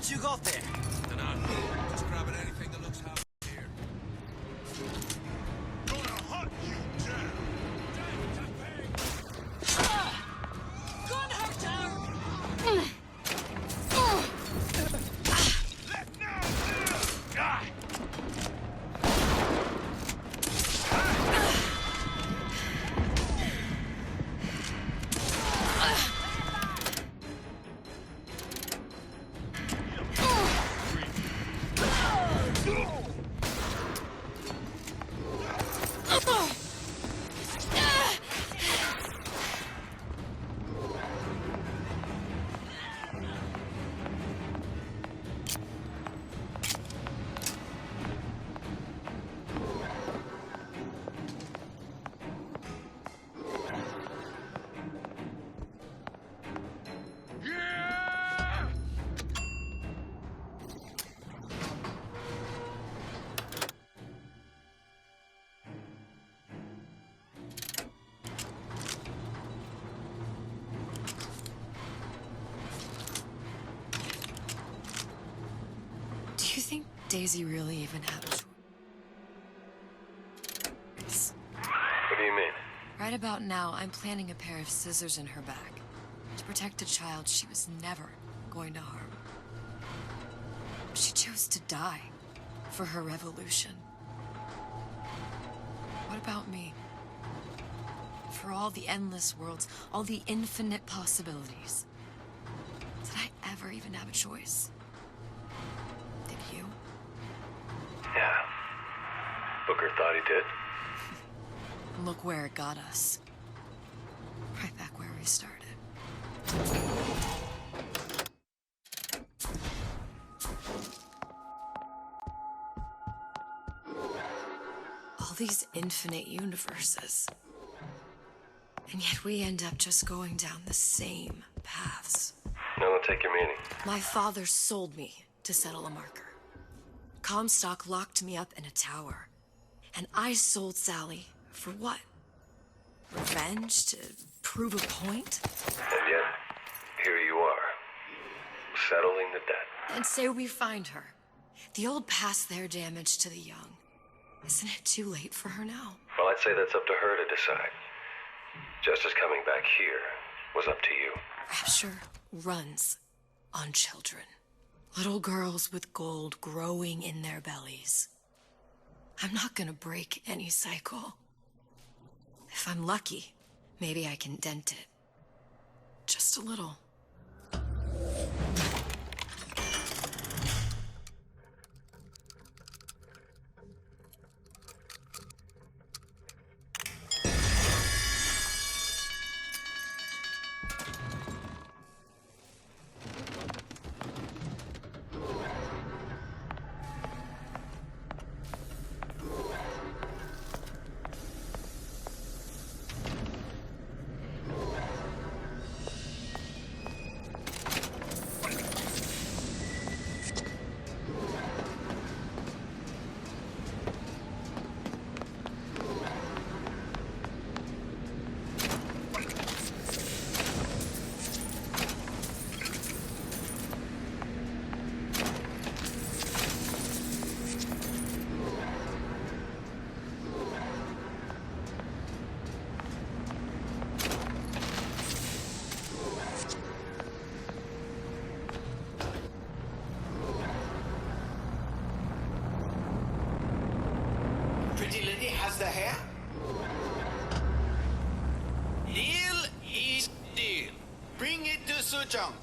What you got there? Dunno. Just grabbing anything that looks half here. Gonna hunt you down. Gun her down! Let now! Ah! Do you think Daisy really even had a choice? What do you mean? Right about now, I'm planting a pair of scissors in her back to protect a child she was never going to harm. She chose to die for her revolution. What about me? For all the endless worlds, all the infinite possibilities. Did I ever even have a choice? Did you? Yeah. Booker thought he did. Look where it got us. Right back where we started. All these infinite universes. And yet we end up just going down the same paths. No, don't take your meaning. My father sold me to settle a marker. Comstock locked me up in a tower. And I sold Sally for what? Revenge? To prove a point? And yet, here you are, settling the debt. And say we find her. The old past their damage to the young. Isn't it too late for her now? Well, I'd say that's up to her to decide. Justice coming back here was up to you. Rapture runs on children. Little girls with gold growing in their bellies. I'm not gonna break any cycle. If I'm lucky, maybe I can dent it. Just a little. Pretty lady has the hair? Deal is deal. Bring it to Sujong.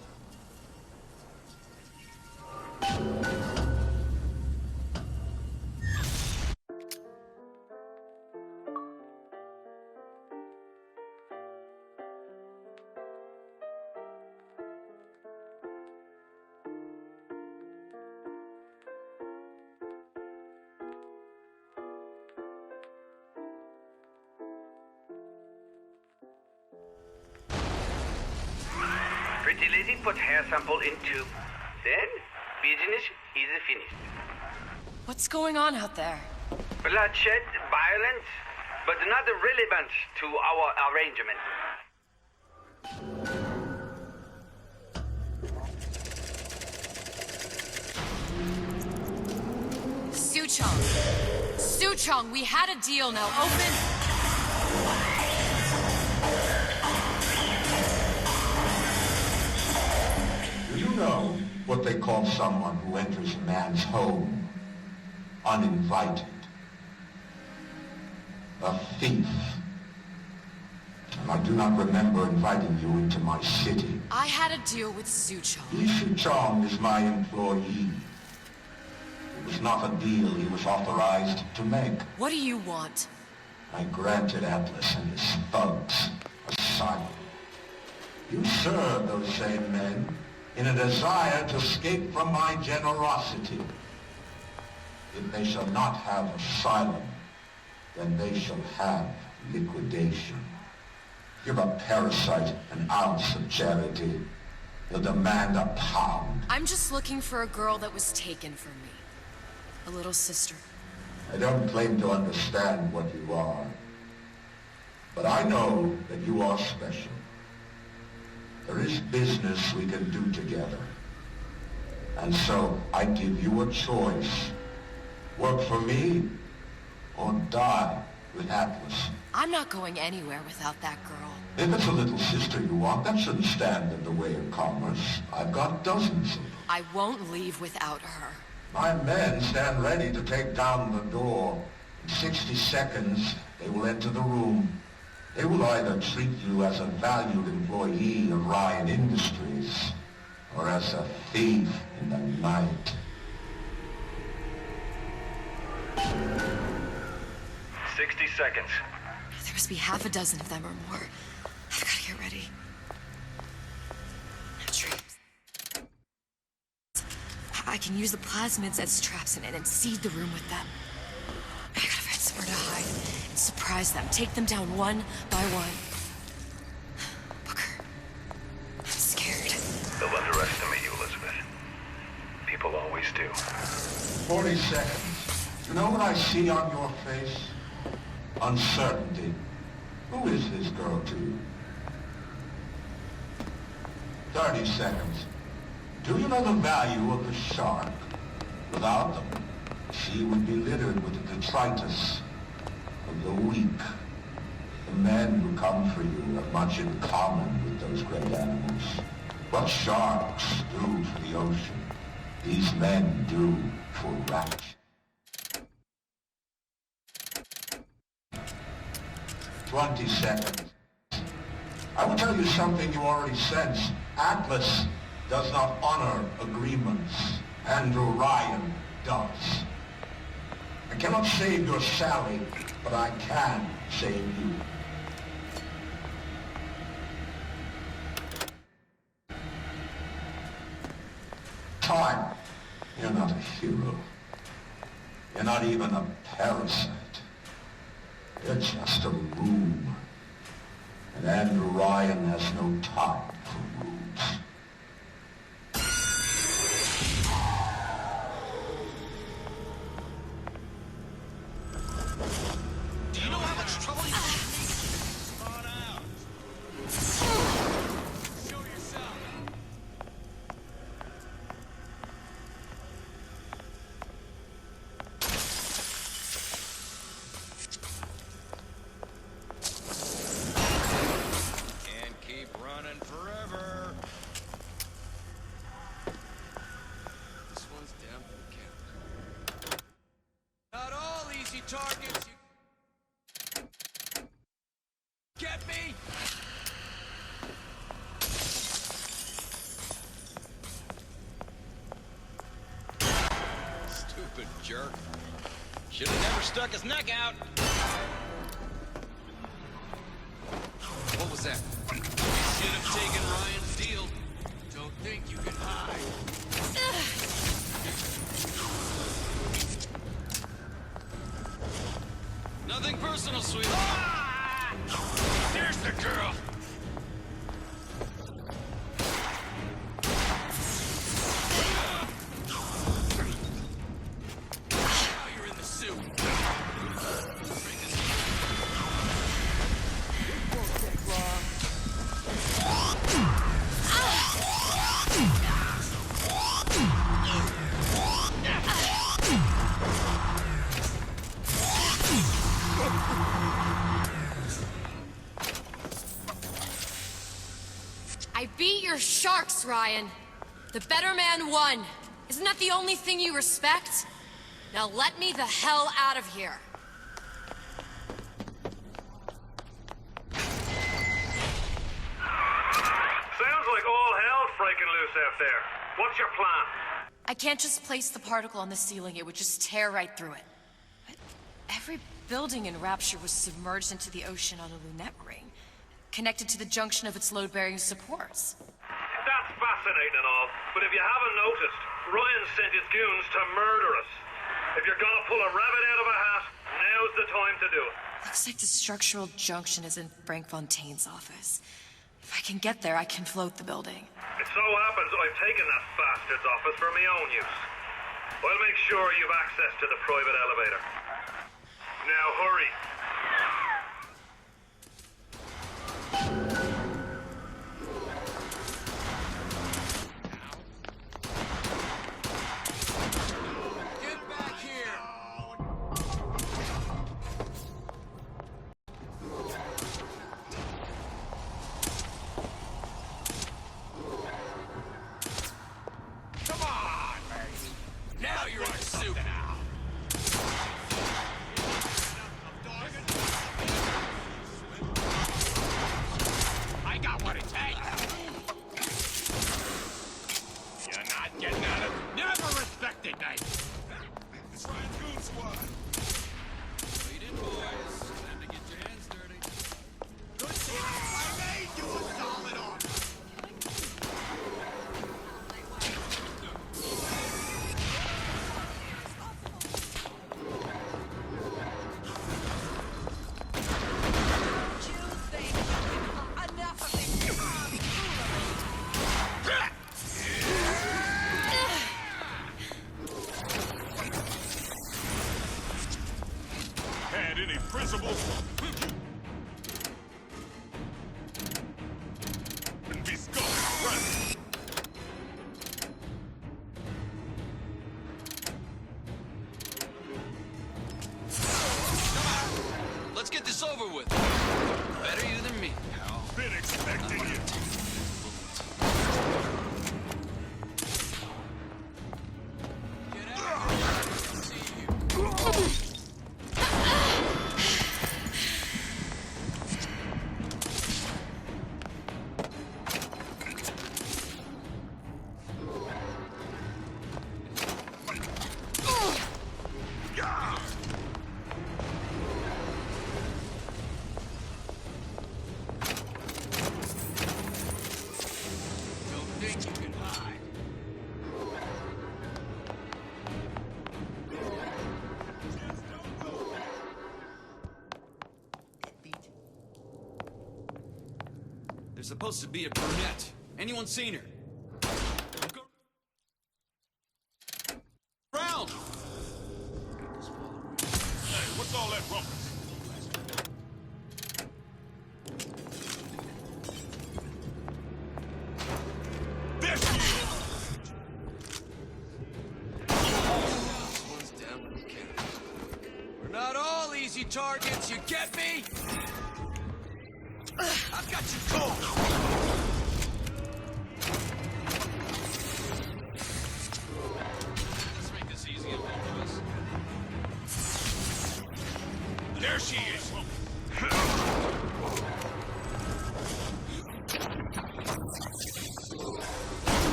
Pretty lady put hair sample in tube. Then, business is finished. What's going on out there? Bloodshed, violence, but not relevant to our arrangement. Chong. Su Chong, we had a deal, now open. Do you know what they call someone who enters a man's home uninvited? A thief. And I do not remember inviting you into my city. I had a deal with Su Chong. Su Chong is my employee. It was not a deal he was authorized to make. What do you want? I granted Atlas and his thugs asylum. You serve those same men in a desire to escape from my generosity. If they shall not have asylum, then they shall have liquidation. Give a parasite an ounce of charity. They'll demand a pound. I'm just looking for a girl that was taken from me. A little sister. I don't claim to understand what you are, but I know that you are special. There is business we can do together. And so I give you a choice. Work for me, or die with Atlas. I'm not going anywhere without that girl. If it's a little sister you want, that shouldn't stand in the way of commerce. I've got dozens of them. I won't leave without her. My men stand ready to take down the door. In 60 seconds, they will enter the room. They will either treat you as a valued employee of Ryan Industries, or as a thief in the night. 60 seconds. There must be half a dozen of them or more. I've got to get ready. No traps. I can use the plasmids as traps and seed the room with them. I gotta find somewhere to hide and surprise them. Take them down one by one. Booker, I'm scared. They'll underestimate you, Elizabeth. People always do. 40 seconds. You know what I see on your face? Uncertainty. Who is this girl to you? 30 seconds. Do you know the value of the shark? Without them, the sea would be littered with the detritus of the weak. The men who come for you have much in common with those great animals. What sharks do for the ocean, these men do for rats. 20 seconds. I will tell you something you already sense. Atlas does not honor agreements. Andrew Ryan does. I cannot save your Sally, but I can save you. Time. You're not a hero. You're not even a parasite. You're just a room. And Andrew Ryan has no time for rooms. Do you know how much trouble you Spawn out. Show yourself. can't keep running forever? This one's down for the count. Not all easy targets. You get me? Stupid jerk. Should have never stuck his neck out. What was that? You should have taken Ryan's deal. Don't think you can hide. Nothing personal, sweetheart. There's the girl. Now you're in the suit. Bring this beat your sharks, Ryan. The better man won. Isn't that the only thing you respect? Now let me the hell out of here. Sounds like all hell's breaking loose out there. What's your plan? I can't just place the particle on the ceiling. It would just tear right through it. But every building in Rapture was submerged into the ocean on a lunette ring, connected to the junction of its load-bearing supports. That's fascinating and all, but if you haven't noticed, Ryan sent his goons to murder us. If you're gonna pull a rabbit out of a hat, now's the time to do it. Looks like the structural junction is in Frank Fontaine's office. If I can get there, I can float the building. It so happens I've taken that bastard's office for my own use. I'll make sure you've access to the private elevator. Now hurry. Get back here! Come on, baby. Now you're in soup. I got what it takes. You're not getting out of it. Never respected me. It's Ryan Goon Squad. Lead in, boys. Time to get your hands dirty. Good shit. I made you a solid order. Had any principles? And be skulking around. Let's get this over with. Better you than me, pal. Been expecting you. Get out of here. I can see you. Don't think you can hide. There's supposed to be a brunette. Anyone seen her? Go round. Hey, what's all that rumpus? There she is! One's down with the cat. We're not all easy targets, you get me? I've got you cold. Let's make this easy on both of us. There she is!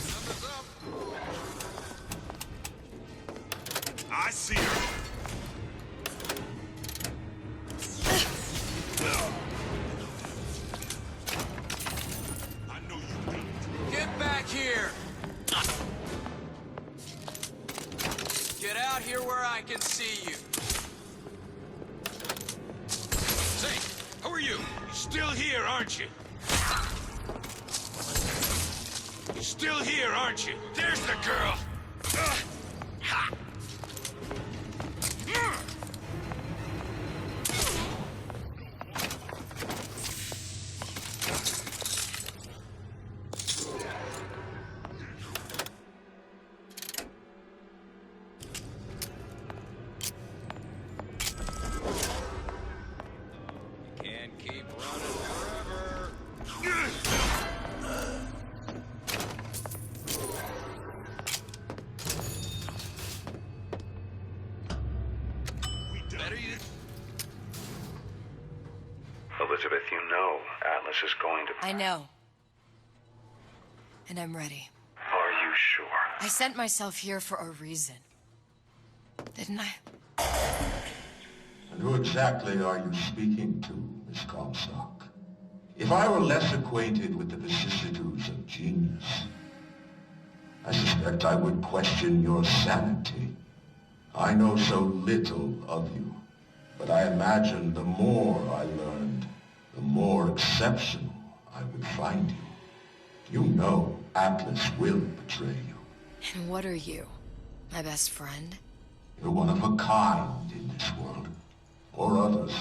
Numbers up. I see her. I know you don't. Get back here! Get out here where I can see you. Say, who are you? You're still here, aren't you? You're still here, aren't you? There's the girl! Ha! Elizabeth, you know Atlas is going to... I know. And I'm ready. Are you sure? I sent myself here for a reason. Didn't I? And who exactly are you speaking to, Miss Comstock? If I were less acquainted with the vicissitudes of genius, I suspect I would question your sanity. I know so little of you, but I imagine the more I learned, the more exceptional I would find you. You know Atlas will betray you. And what are you? My best friend? You're one of a kind in this world, or others.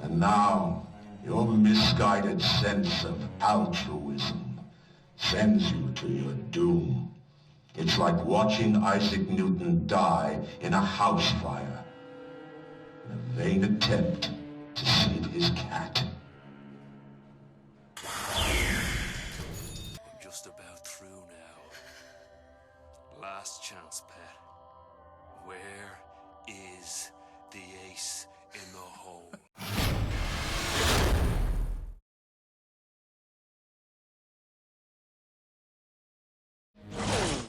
And now, your misguided sense of altruism sends you to your doom. It's like watching Isaac Newton die in a house fire, in a vain attempt